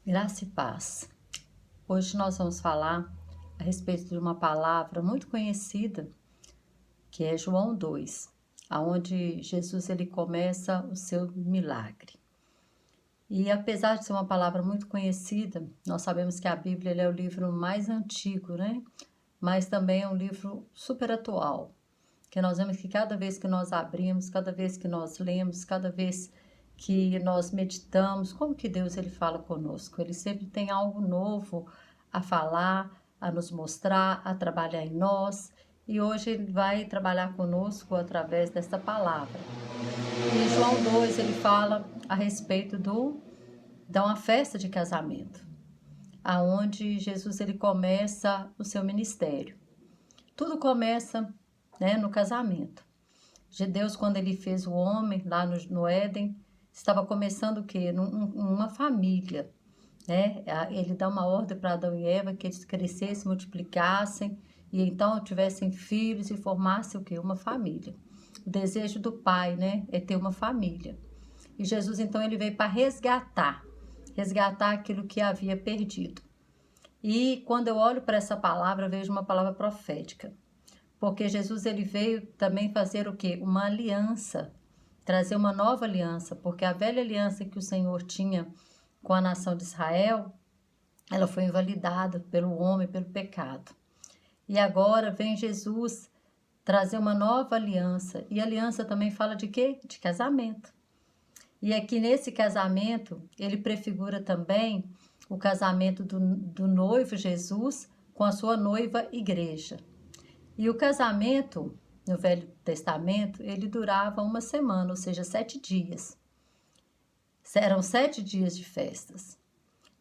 Graça e paz. Hoje nós vamos falar a respeito de uma palavra muito conhecida, que é João 2, aonde Jesus ele começa o seu milagre. E apesar de ser uma palavra muito conhecida, nós sabemos que a Bíblia é o livro mais antigo, né? Mas também é um livro super atual, que nós vemos que cada vez que nós abrimos, cada vez que nós lemos, cada vez que nós meditamos, como que Deus ele fala conosco? Ele sempre tem algo novo a falar, a nos mostrar, a trabalhar em nós. E hoje ele vai trabalhar conosco através desta palavra. E João 2 ele fala a respeito de uma festa de casamento, aonde Jesus ele começa o seu ministério. Tudo começa, né, no casamento. De Deus, quando ele fez o homem lá no Éden, estava começando o quê? Uma família, né? Ele dá uma ordem para Adão e Eva que eles crescessem, multiplicassem e então tivessem filhos e formassem o quê? Uma família. O desejo do pai, né, é ter uma família. E Jesus, então, ele veio para resgatar aquilo que havia perdido. E quando eu olho para essa palavra, eu vejo uma palavra profética. Porque Jesus ele veio também fazer o quê? Uma aliança, trazer uma nova aliança, porque a velha aliança que o Senhor tinha com a nação de Israel, ela foi invalidada pelo homem, pelo pecado. E agora vem Jesus trazer uma nova aliança. E a aliança também fala de quê? De casamento. E aqui nesse casamento, ele prefigura também o casamento do noivo Jesus com a sua noiva igreja. E o casamento, no Velho Testamento, ele durava uma semana, ou seja, 7 dias. Eram 7 dias de festas.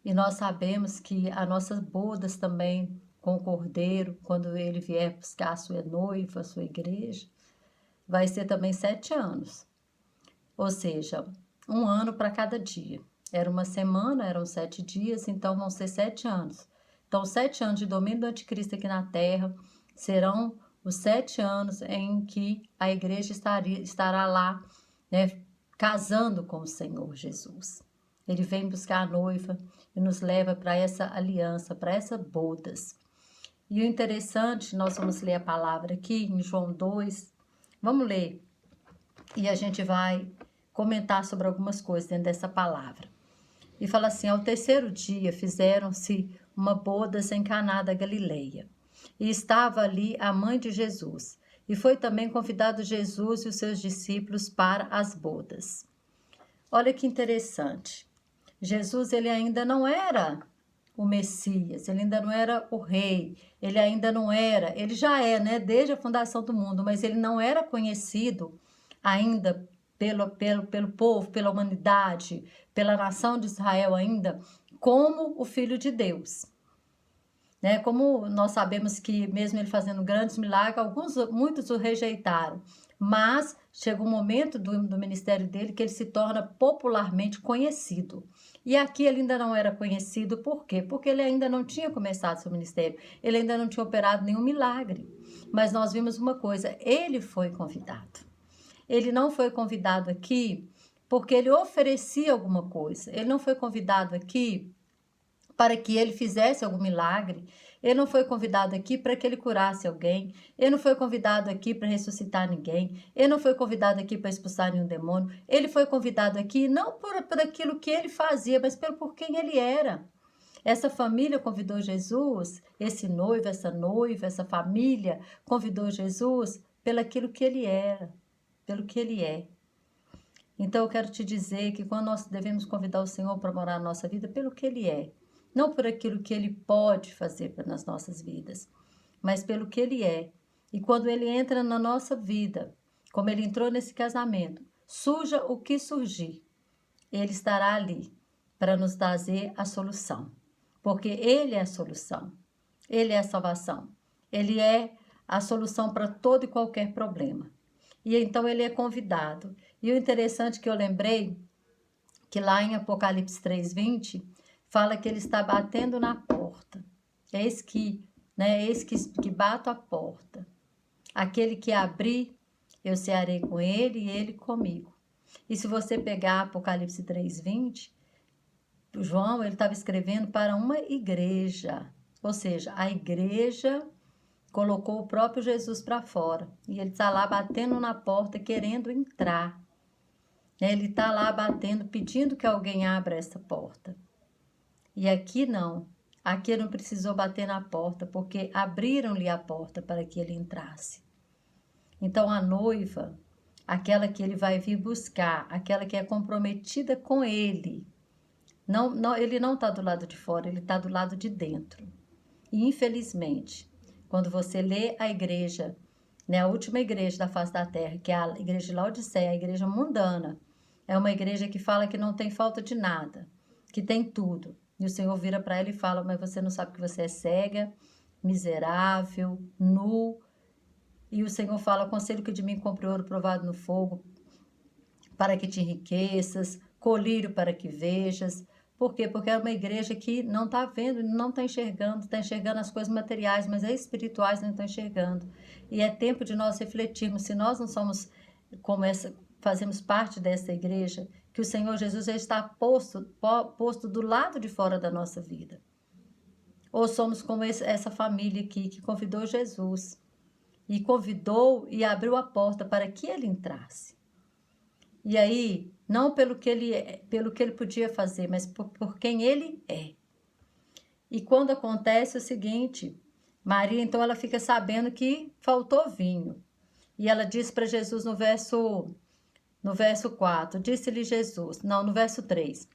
E nós sabemos que as nossas bodas também, com o Cordeiro, quando ele vier buscar a sua noiva, a sua igreja, vai ser também 7 anos. Ou seja, 1 ano para cada dia. Era uma semana, eram 7 dias, então vão ser 7 anos. Então, 7 anos de domínio do anticristo aqui na Terra serão os 7 anos em que a igreja estará lá, né, casando com o Senhor Jesus. Ele vem buscar a noiva e nos leva para essa aliança, para essas bodas. E o interessante, nós vamos ler a palavra aqui em João 2. Vamos ler e a gente vai comentar sobre algumas coisas dentro dessa palavra. E fala assim: ao terceiro dia fizeram-se uma bodas em Caná da Galileia. E estava ali a mãe de Jesus. E foi também convidado Jesus e os seus discípulos para as bodas. Olha que interessante. Jesus, ele ainda não era o Messias, ele ainda não era o rei, ele ainda não era, ele já é, né, desde a fundação do mundo, mas ele não era conhecido ainda pelo povo, pela humanidade, pela nação de Israel ainda, como o Filho de Deus. Né? Como nós sabemos que mesmo ele fazendo grandes milagres, muitos o rejeitaram, mas chega um momento do ministério dele que ele se torna popularmente conhecido. E aqui ele ainda não era conhecido, por quê? Porque ele ainda não tinha começado seu ministério, ele ainda não tinha operado nenhum milagre. Mas nós vimos uma coisa, ele foi convidado. Ele não foi convidado aqui porque ele oferecia alguma coisa, ele não foi convidado aqui para que ele fizesse algum milagre. Ele não foi convidado aqui para que ele curasse alguém. Ele não foi convidado aqui para ressuscitar ninguém. Ele não foi convidado aqui para expulsar nenhum demônio. Ele foi convidado aqui não por aquilo que ele fazia, mas por quem ele era. Essa família convidou Jesus, esse noivo, essa noiva, essa família convidou Jesus pelo aquilo que ele era, pelo que ele é. Então eu quero te dizer que quando nós devemos convidar o Senhor para morar na nossa vida, pelo que ele é, não por aquilo que ele pode fazer nas nossas vidas, mas pelo que ele é. E quando ele entra na nossa vida, como ele entrou nesse casamento, surja o que surgir, ele estará ali para nos trazer a solução. Porque ele é a solução, ele é a salvação, ele é a solução para todo e qualquer problema. E então ele é convidado. E o interessante que eu lembrei, que lá em Apocalipse 3:20, fala que ele está batendo na porta. Eis que bato a porta. Aquele que abrir, eu cearei com ele e ele comigo. E se você pegar Apocalipse 3:20, João, ele estava escrevendo para uma igreja, ou seja, a igreja colocou o próprio Jesus para fora, e ele está lá batendo na porta, querendo entrar. Ele está lá batendo, pedindo que alguém abra essa porta. E aqui não. Aqui ele não precisou bater na porta, porque abriram-lhe a porta para que ele entrasse. Então a noiva, aquela que ele vai vir buscar, aquela que é comprometida com ele, ele não está do lado de fora, ele está do lado de dentro. E infelizmente, quando você lê a igreja, né, a última igreja da face da terra, que é a igreja de Laodiceia, a igreja mundana, é uma igreja que fala que não tem falta de nada, que tem tudo. E o Senhor vira para ela e fala, mas você não sabe que você é cega, miserável, nu. E o Senhor fala, aconselho que de mim compre ouro provado no fogo, para que te enriqueças, colírio para que vejas. Por quê? Porque é uma igreja que não está vendo, não está enxergando as coisas materiais, mas as espirituais não estão enxergando. E é tempo de nós refletirmos, se nós não somos como essa, fazemos parte dessa igreja, que o Senhor Jesus já está posto do lado de fora da nossa vida. Ou somos como essa família aqui, que convidou Jesus, e convidou e abriu a porta para que ele entrasse. E aí, não pelo que ele podia fazer, mas por quem ele é. E quando acontece o seguinte, Maria, então, ela fica sabendo que faltou vinho. E ela diz para Jesus no verso 4, disse-lhe Jesus, não, no verso 3,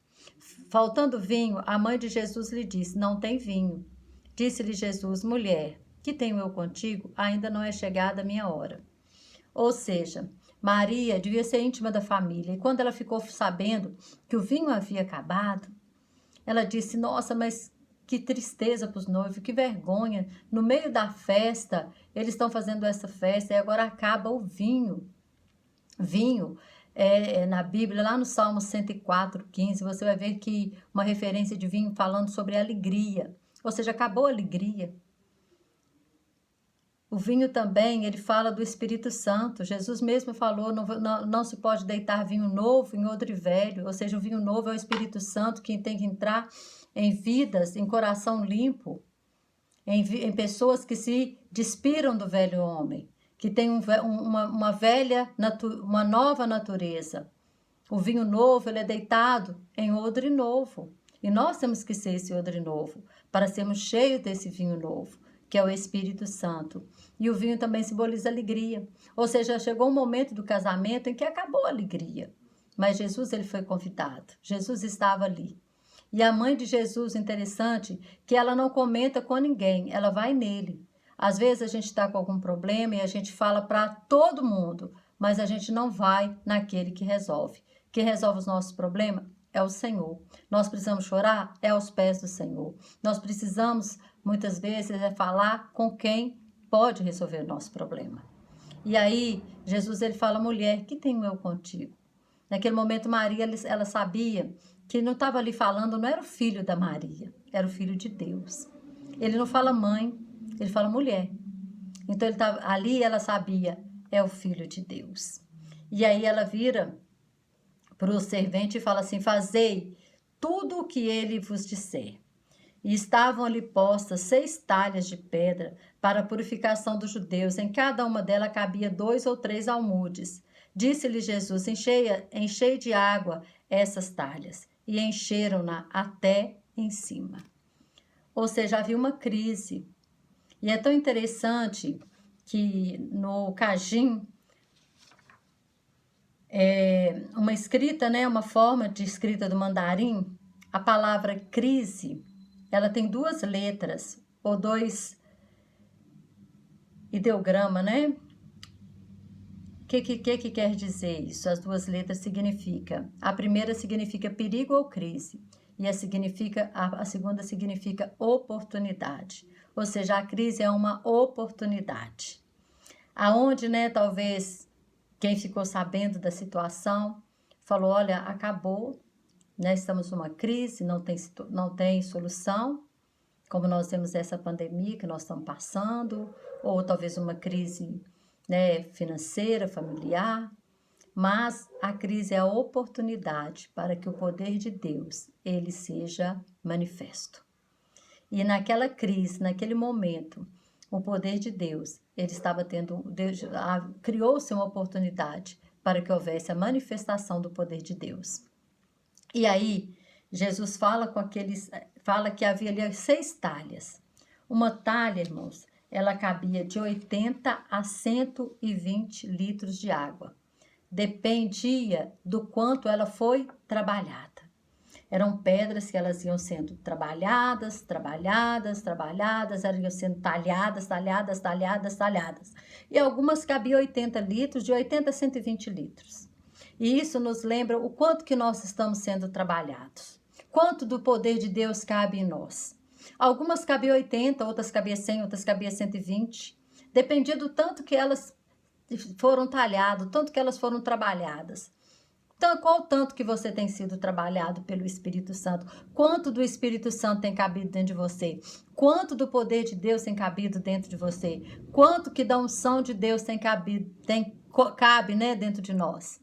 faltando vinho, a mãe de Jesus lhe disse, não tem vinho. Disse-lhe Jesus, mulher, que tenho eu contigo? Ainda não é chegada a minha hora. Ou seja, Maria devia ser íntima da família. E quando ela ficou sabendo que o vinho havia acabado, ela disse, nossa, mas que tristeza para os noivos, que vergonha. No meio da festa, eles estão fazendo essa festa e agora acaba o vinho. Vinho, na Bíblia, lá no Salmo 104:15, você vai ver que uma referência de vinho falando sobre alegria. Ou seja, acabou a alegria. O vinho também, ele fala do Espírito Santo. Jesus mesmo falou, não se pode deitar vinho novo em odre velho. Ou seja, o vinho novo é o Espírito Santo que tem que entrar em vidas, em coração limpo, em pessoas que se despiram do velho homem, que tem uma nova natureza. O vinho novo, ele é deitado em odre novo. E nós temos que ser esse odre novo, para sermos cheios desse vinho novo, que é o Espírito Santo. E o vinho também simboliza alegria. Ou seja, chegou um momento do casamento em que acabou a alegria. Mas Jesus, ele foi convidado. Jesus estava ali. E a mãe de Jesus, interessante, que ela não comenta com ninguém, ela vai nele. Às vezes a gente está com algum problema e a gente fala para todo mundo, mas a gente não vai naquele que resolve. Quem resolve os nossos problemas é o Senhor. Nós precisamos chorar? É aos pés do Senhor. Nós precisamos, muitas vezes, falar com quem pode resolver o nosso problema. E aí, Jesus, ele fala, mulher, que tenho eu contigo? Naquele momento, Maria, ela sabia que não estava ali falando, não era o filho da Maria, era o filho de Deus. Ele não fala mãe, ele fala mulher. Então, ele tava, ali ela sabia, é o filho de Deus. E aí ela vira para o servente e fala assim, fazei tudo o que ele vos disser. E estavam ali postas 6 talhas de pedra para a purificação dos judeus. Em cada uma delas cabia 2 ou 3 almudes. Disse-lhe Jesus, enchei de água essas talhas. E encheram-na até em cima. Ou seja, havia uma crise. E é tão interessante que no Cajim, uma escrita, né, uma forma de escrita do mandarim, a palavra crise, ela tem 2 letras, ou 2 ideogramas, né? O que quer dizer isso? As 2 letras significam. A primeira significa perigo ou crise, e a segunda significa oportunidade. Ou seja, a crise é uma oportunidade. Aonde, né, talvez quem ficou sabendo da situação falou, olha, acabou, né, estamos numa crise, não tem solução, como nós temos essa pandemia que nós estamos passando, ou talvez uma crise, né, financeira, familiar, Mas a crise é a oportunidade para que o poder de Deus ele seja manifesto. E naquela crise, naquele momento, o poder de Deus, ele estava tendo, criou-se uma oportunidade para que houvesse a manifestação do poder de Deus. E aí, Jesus fala que havia ali 6 talhas. Uma talha, irmãos, ela cabia de 80 a 120 litros de água. Dependia do quanto ela foi trabalhada. Eram pedras que elas iam sendo trabalhadas, elas iam sendo talhadas. E algumas cabiam 80 litros, de 80 a 120 litros. E isso nos lembra o quanto que nós estamos sendo trabalhados. Quanto do poder de Deus cabe em nós. Algumas cabiam 80, outras cabiam 100, outras cabiam 120. Dependia do tanto que elas foram talhadas, tanto que elas foram trabalhadas. Então, qual o tanto que você tem sido trabalhado pelo Espírito Santo? Quanto do Espírito Santo tem cabido dentro de você? Quanto do poder de Deus tem cabido dentro de você? Quanto que da unção de Deus cabe, né, dentro de nós?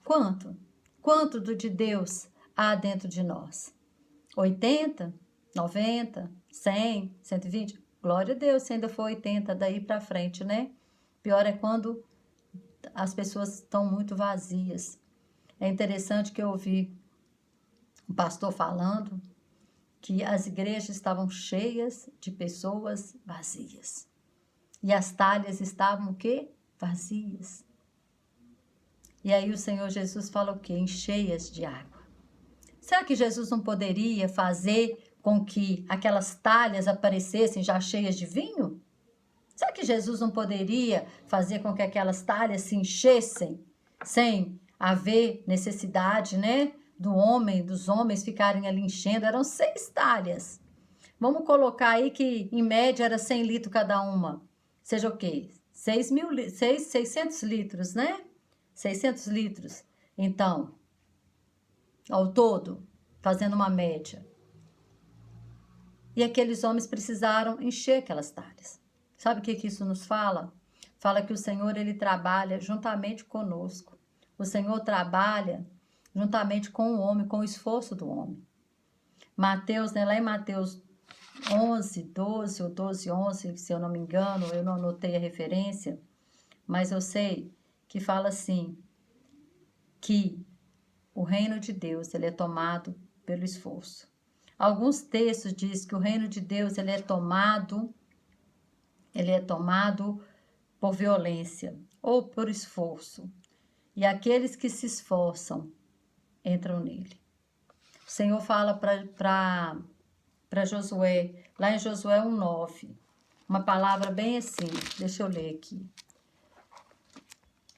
Quanto? Quanto do de Deus há dentro de nós? 80? 90? 100? 120? Glória a Deus, se ainda for 80 daí para frente, né? Pior é quando as pessoas estão muito vazias. É interessante que eu ouvi um pastor falando que as igrejas estavam cheias de pessoas vazias. E as talhas estavam o quê? Vazias. E aí o Senhor Jesus fala o quê? Cheias de água. Será que Jesus não poderia fazer com que aquelas talhas aparecessem já cheias de vinho? Será que Jesus não poderia fazer com que aquelas talhas se enchessem sem haver necessidade, né, dos homens ficarem ali enchendo? Eram 6 talhas. Vamos colocar aí que em média era 100 litros cada uma. Seja o quê? 600 litros, né? 600 litros. Então, ao todo, fazendo uma média. E aqueles homens precisaram encher aquelas talhas. Sabe o que isso nos fala? Fala que o Senhor, ele trabalha juntamente conosco. O Senhor trabalha juntamente com o homem, com o esforço do homem. Mateus, né, lá em Mateus 11, 12 ou 12, 11, se eu não me engano, eu não anotei a referência, mas eu sei que fala assim, que o reino de Deus, ele é tomado pelo esforço. Alguns textos dizem que o reino de Deus, ele é tomado por violência ou por esforço. E aqueles que se esforçam entram nele. O Senhor fala para Josué, lá em Josué 1:9, uma palavra bem assim, deixa eu ler aqui.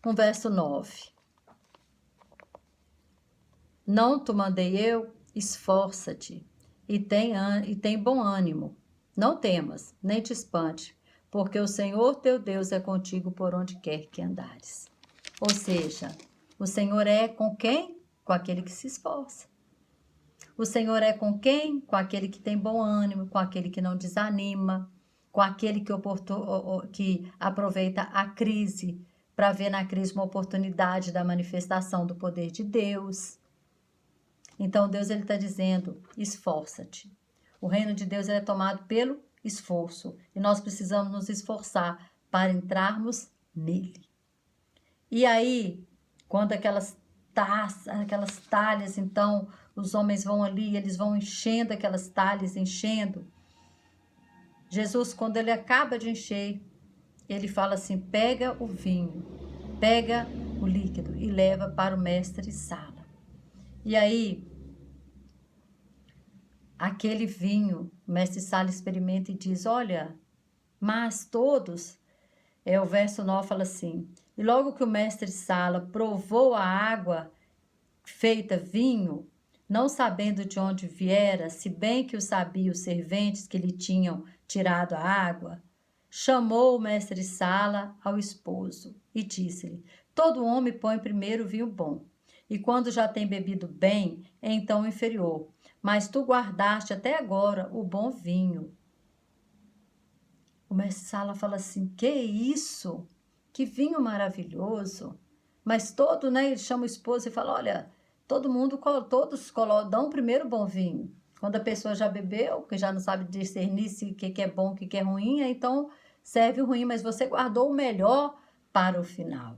No verso 9. Não te mandei eu? Esforça-te e tem bom ânimo. Não temas, nem te espante, porque o Senhor teu Deus é contigo por onde quer que andares. Ou seja, o Senhor é com quem? Com aquele que se esforça. O Senhor é com quem? Com aquele que tem bom ânimo, com aquele que não desanima, com aquele que aproveita a crise para ver na crise uma oportunidade da manifestação do poder de Deus. Então, Deus está dizendo, esforça-te. O reino de Deus é tomado pelo esforço. E nós precisamos nos esforçar para entrarmos nele. E aí, quando aquelas talhas, então, os homens vão ali, eles vão enchendo aquelas talhas, enchendo. Jesus, quando ele acaba de encher, ele fala assim, pega o vinho, pega o líquido e leva para o mestre-sala. E aí, aquele vinho, o mestre-sala experimenta e diz, olha, mas todos, o verso 9 fala assim, e logo que o mestre-sala provou a água feita vinho, não sabendo de onde viera, se bem que o sabiam os serventes que lhe tinham tirado a água, chamou o mestre-sala ao esposo e disse-lhe, todo homem põe primeiro o vinho bom, e quando já tem bebido bem, é então o inferior, mas tu guardaste até agora o bom vinho. O mestre-sala fala assim, que isso? Que vinho maravilhoso! Mas né, ele chama o esposo e fala, olha, todos dão primeiro bom vinho. Quando a pessoa já bebeu, que já não sabe discernir o que é bom, o que é ruim, então serve o ruim, mas você guardou o melhor para o final.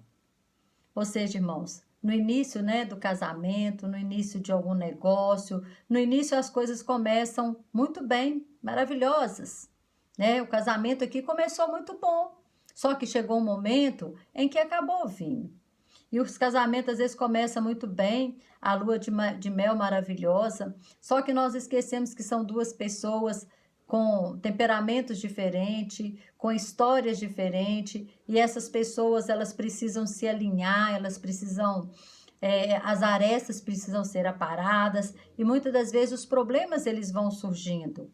Ou seja, irmãos, no início, né, do casamento, no início de algum negócio, no início as coisas começam muito bem, maravilhosas, né? O casamento aqui começou muito bom, só que chegou um momento em que acabou o vinho. E os casamentos às vezes começam muito bem, a lua de mel maravilhosa, só que nós esquecemos que são duas pessoas com temperamentos diferentes, com histórias diferentes, e essas pessoas elas precisam se alinhar, elas precisam, as arestas precisam ser aparadas, e muitas das vezes os problemas eles vão surgindo.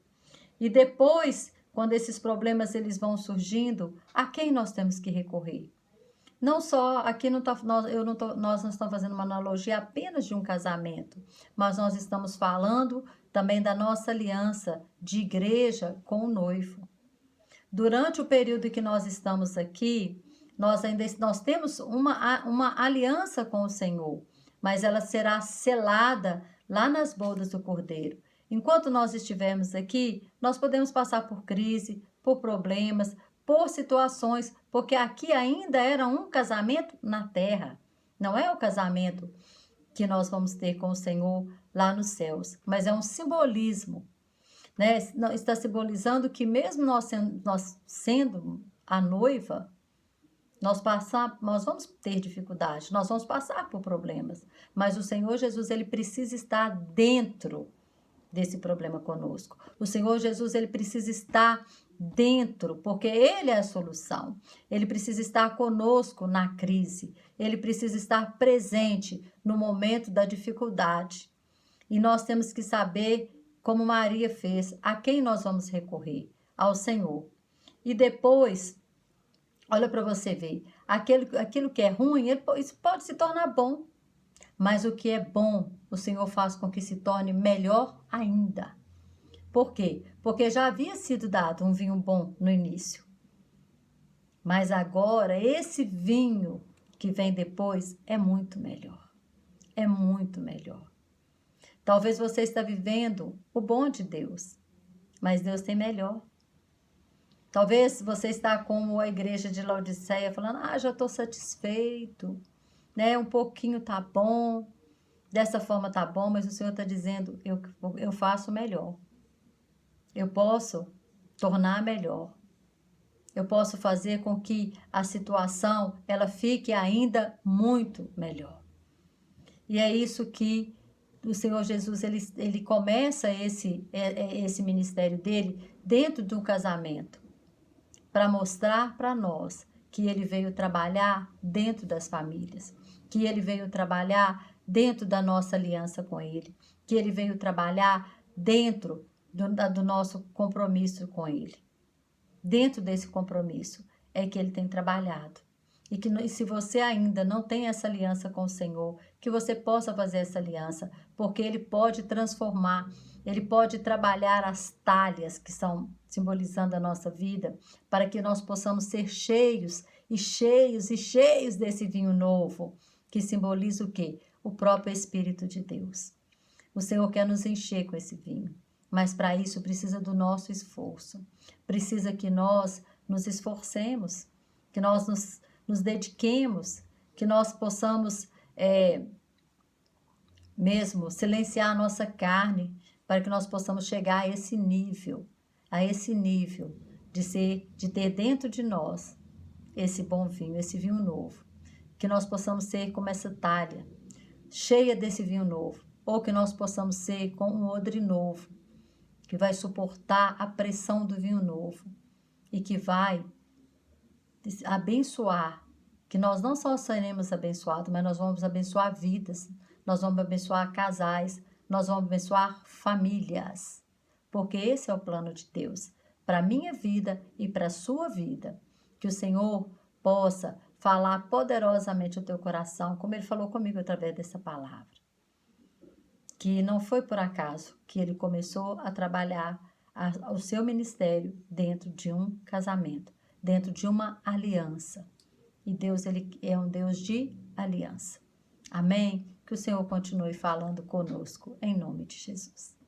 E depois, quando esses problemas eles vão surgindo, a quem nós temos que recorrer? Não só, aqui não tá, nós não estamos fazendo uma analogia apenas de um casamento, mas nós estamos falando também da nossa aliança de igreja com o noivo. Durante o período que nós estamos aqui, nós temos uma aliança com o Senhor, mas ela será selada lá nas bodas do Cordeiro. Enquanto nós estivermos aqui, nós podemos passar por crise, por problemas, por situações, porque aqui ainda era um casamento na terra. Não é o casamento que nós vamos ter com o Senhor lá nos céus, mas é um simbolismo, né? Está simbolizando que mesmo nós sendo a noiva, nós vamos ter dificuldade, nós vamos passar por problemas, mas o Senhor Jesus, ele precisa estar dentro desse problema conosco. O Senhor Jesus, ele precisa estar dentro, porque ele é a solução. Ele precisa estar conosco na crise. Ele precisa estar presente no momento da dificuldade. E nós temos que saber, como Maria fez, a quem nós vamos recorrer? Ao Senhor. E depois, olha para você ver, aquilo que é ruim, isso pode se tornar bom. Mas o que é bom, o Senhor faz com que se torne melhor ainda. Por quê? Porque já havia sido dado um vinho bom no início. Mas agora, esse vinho que vem depois é muito melhor. É muito melhor. Talvez você está vivendo o bom de Deus, mas Deus tem melhor. Talvez você está como a igreja de Laodiceia, falando, já estou satisfeito, né? Um pouquinho tá bom, dessa forma tá bom, mas o Senhor está dizendo, eu faço melhor. Eu posso tornar melhor. Eu posso fazer com que a situação ela fique ainda muito melhor. E é isso que o Senhor Jesus ele começa esse ministério dele dentro do casamento, para mostrar para nós que ele veio trabalhar dentro das famílias, que ele veio trabalhar dentro da nossa aliança com ele, que ele veio trabalhar dentro do nosso compromisso com ele. Dentro desse compromisso é que ele tem trabalhado. E se você ainda não tem essa aliança com o Senhor, que você possa fazer essa aliança, porque ele pode transformar, ele pode trabalhar as talhas que são simbolizando a nossa vida, para que nós possamos ser cheios e cheios e cheios desse vinho novo, que simboliza o quê? O próprio Espírito de Deus. O Senhor quer nos encher com esse vinho, mas para isso precisa do nosso esforço. Precisa que nós nos esforcemos, que nós nos dediquemos, que nós possamos mesmo silenciar a nossa carne, para que nós possamos chegar a esse nível de ter dentro de nós esse bom vinho, esse vinho novo. Que nós possamos ser como essa talha, cheia desse vinho novo, ou que nós possamos ser com um odre novo, que vai suportar a pressão do vinho novo e que vai abençoar, que nós não só seremos abençoados, mas nós vamos abençoar vidas, nós vamos abençoar casais, nós vamos abençoar famílias, porque esse é o plano de Deus, para a minha vida e para a sua vida, que o Senhor possa falar poderosamente o teu coração, como Ele falou comigo através dessa palavra. Que não foi por acaso que Ele começou a trabalhar o seu ministério dentro de um casamento, dentro de uma aliança. E Deus, Ele é um Deus de aliança. Amém? Que o Senhor continue falando conosco, em nome de Jesus.